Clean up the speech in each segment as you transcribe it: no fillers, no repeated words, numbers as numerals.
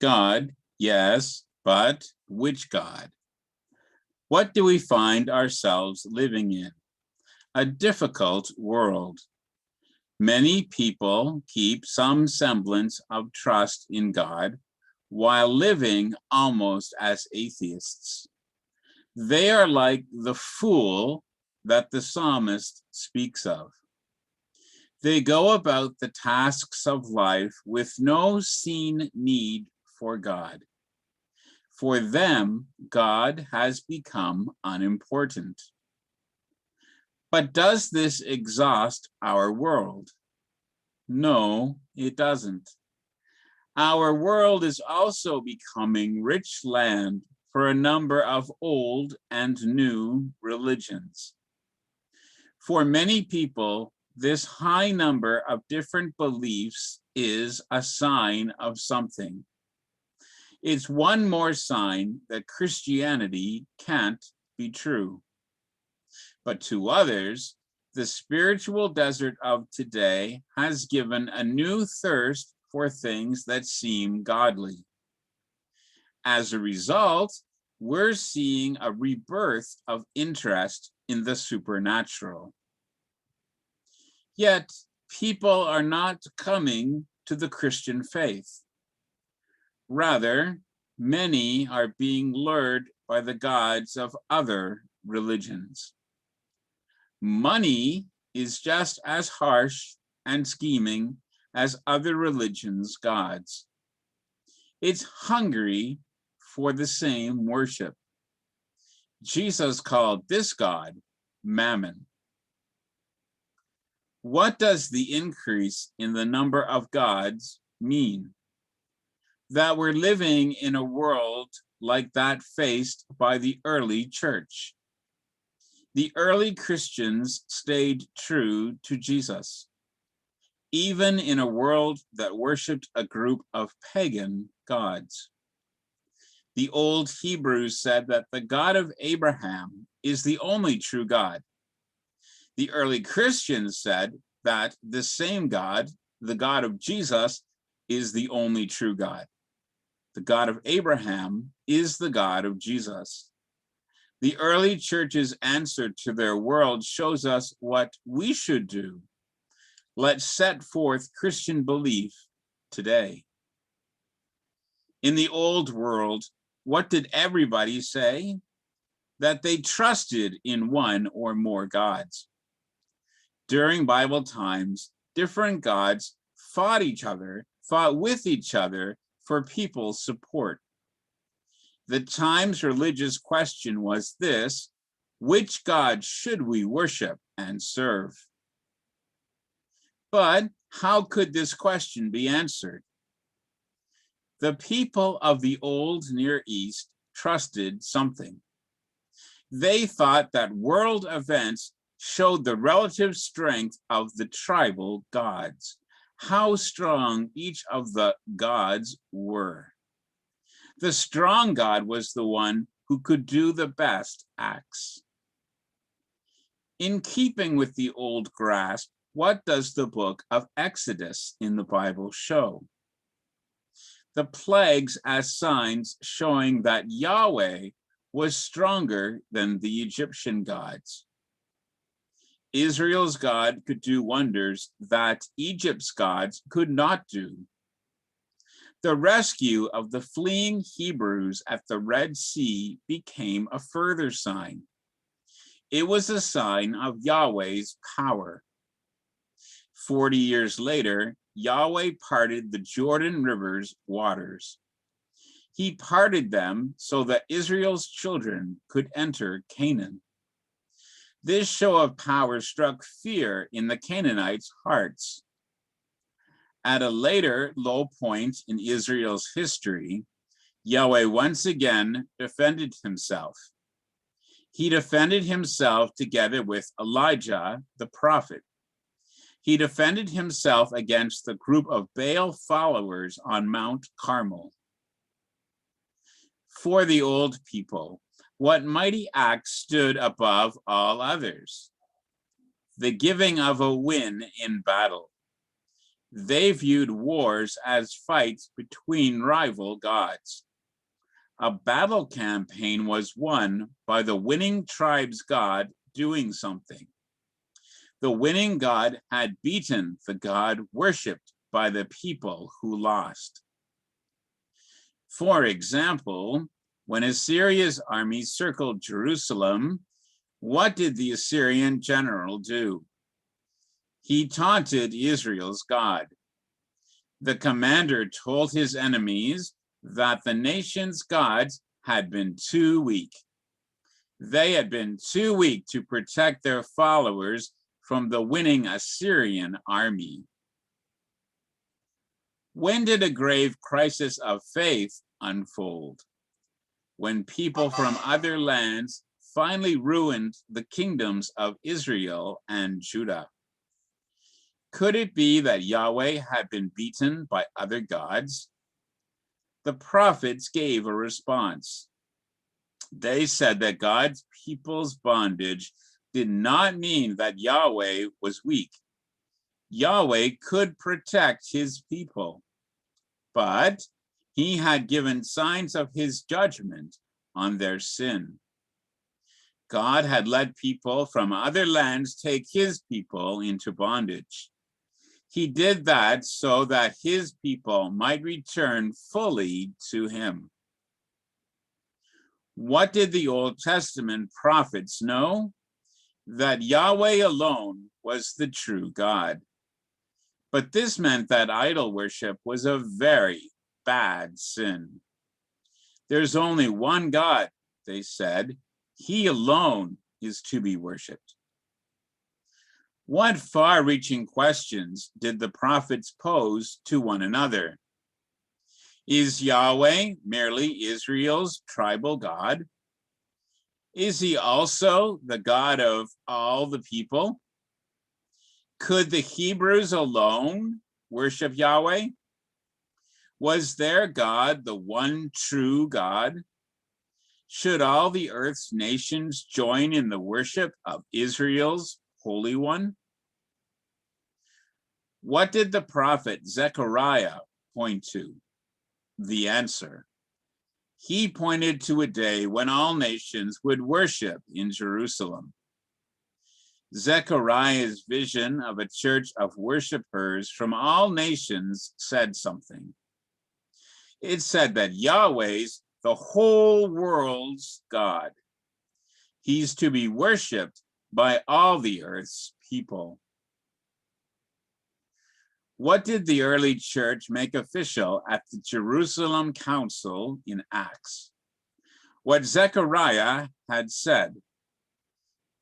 God, yes, but which God? What do we find ourselves living in? A difficult world. Many people keep some semblance of trust in God while living almost as atheists. They are like the fool that the psalmist speaks of. They go about the tasks of life with no seen need for God. For them, God has become unimportant. But does this exhaust our world? No, it doesn't. Our world is also becoming rich land for a number of old and new religions. For many people, this high number of different beliefs is a sign of something. It's one more sign that Christianity can't be true. But to others, the spiritual desert of today has given a new thirst for things that seem godly. As a result, we're seeing a rebirth of interest in the supernatural. Yet, people are not coming to the Christian faith. Rather, many are being lured by the gods of other religions. Money is just as harsh and scheming as other religions' gods. It's hungry for the same worship. Jesus called this God Mammon. What does the increase in the number of gods mean? That we're living in a world like that faced by the early church. The early Christians stayed true to Jesus, even in a world that worshiped a group of pagan gods. The old Hebrews said that the God of Abraham is the only true God. The early Christians said that the same God, the God of Jesus, is the only true God. The God of Abraham is the God of Jesus. The early church's answer to their world shows us what we should do. Let's set forth Christian belief today. In the old world, what did everybody say? That they trusted in one or more gods. During Bible times, different gods fought with each other for people's support. The time's religious question was this: which God should we worship and serve? But how could this question be answered? The people of the old Near East trusted something. They thought that world events showed the relative strength of the tribal gods, how strong each of the gods were. The strong God was the one who could do the best acts. In keeping with the old grasp, what does the book of Exodus in the Bible show? The plagues as signs showing that Yahweh was stronger than the Egyptian gods. Israel's God could do wonders that Egypt's gods could not do. The rescue of the fleeing Hebrews at the Red Sea became a further sign. It was a sign of Yahweh's power. 40 years later, Yahweh parted the Jordan River's waters. He parted them so that Israel's children could enter Canaan. This show of power struck fear in the Canaanites' hearts. At a later low point in Israel's history, Yahweh once again defended himself. He defended himself together with Elijah, the prophet. He defended himself against the group of Baal followers on Mount Carmel. For the old people, what mighty act stood above all others? The giving of a win in battle. They viewed wars as fights between rival gods. A battle campaign was won by the winning tribe's god doing something. The winning god had beaten the god worshipped by the people who lost. For example, when Assyria's army circled Jerusalem, what did the Assyrian general do? He taunted Israel's God. The commander told his enemies that the nation's gods had been too weak. They had been too weak to protect their followers from the winning Assyrian army. When did a grave crisis of faith unfold? When people from other lands finally ruined the kingdoms of Israel and Judah. Could it be that Yahweh had been beaten by other gods? The prophets gave a response. They said that God's people's bondage did not mean that Yahweh was weak. Yahweh could protect his people, but he had given signs of his judgment on their sin. God had let people from other lands take his people into bondage. He did that so that his people might return fully to him. What did the Old Testament prophets know? That Yahweh alone was the true God. But this meant that idol worship was a very bad sin. There's only one God, they said. He alone is to be worshipped. What far-reaching questions did the prophets pose to one another? Is Yahweh merely Israel's tribal God? Is he also the God of all the people? Could the Hebrews alone worship Yahweh? Was their God the one true God? Should all the earth's nations join in the worship of Israel's Holy One? What did the prophet Zechariah point to? The answer. He pointed to a day when all nations would worship in Jerusalem. Zechariah's vision of a church of worshipers from all nations said something. It said that Yahweh's the whole world's God. He's to be worshiped by all the earth's people. What did the early church make official at the Jerusalem Council in Acts? What Zechariah had said.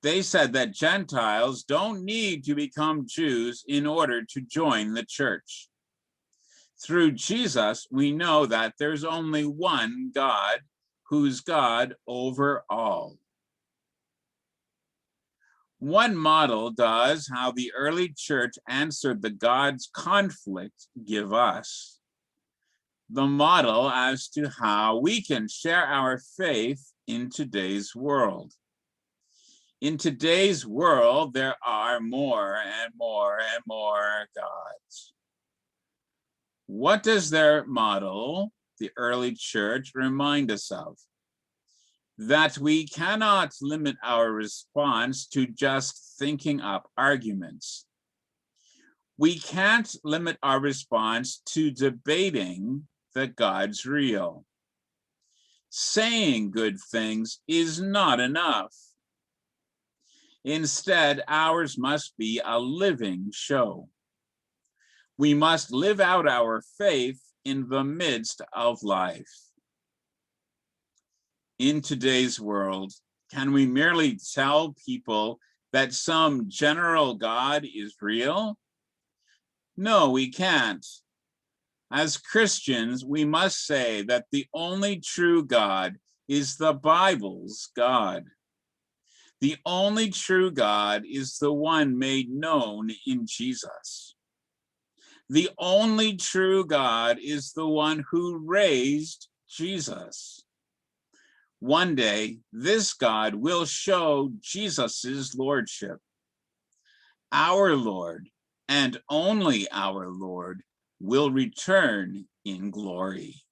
They said that Gentiles don't need to become Jews in order to join the church. Through Jesus, we know that there's only one God, who's God over all. One model does how the early church answered the God's conflict give us the model as to how we can share our faith in today's world. In today's world, there are more and more and more gods. What does their model, the early church, remind us of? That we cannot limit our response to just thinking up arguments. We can't limit our response to debating that God's real. Saying good things is not enough. Instead, ours must be a living show. We must live out our faith in the midst of life. In today's world, can we merely tell people that some general God is real? No, we can't. As Christians, we must say that the only true God is the Bible's God. The only true God is the one made known in Jesus. The only true God is the one who raised Jesus. One day, this God will show Jesus's lordship. Our Lord, and only our Lord will return in glory.